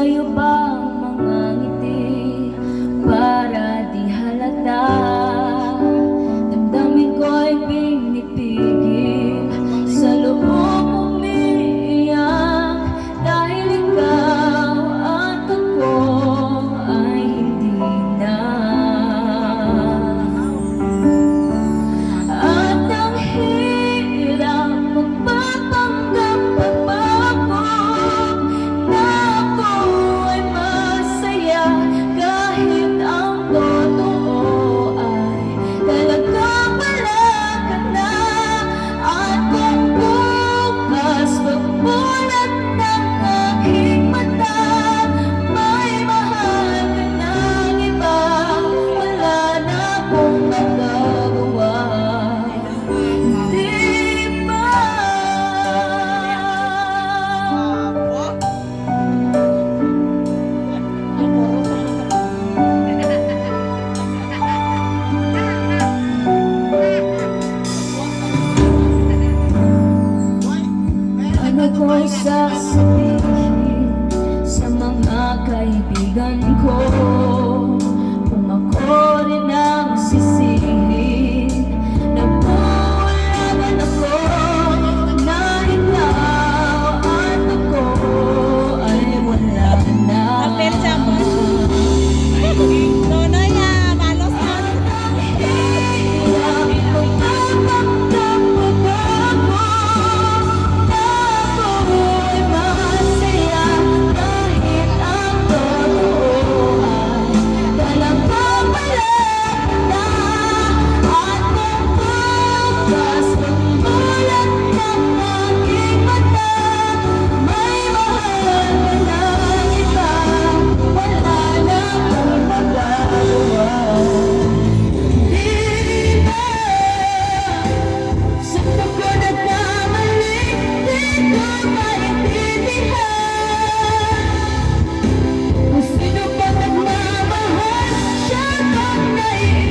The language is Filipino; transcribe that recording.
sa'yo ba ang mga ngiti para di halata? Damdamin ko'y pinipigil sa loob umiiyak dahil ikaw at ako ay hindi na. At ang hirap magpapanggap pagbago na ako ay masaya kahit ang totoo ay talagang wala ka na. At kung bukas pagbulat ng aking mata may mahal ka ng iba, wala na akong magagawa. Di ba? Ano ko sasabihin sa mga kaibigan ko kung ako rin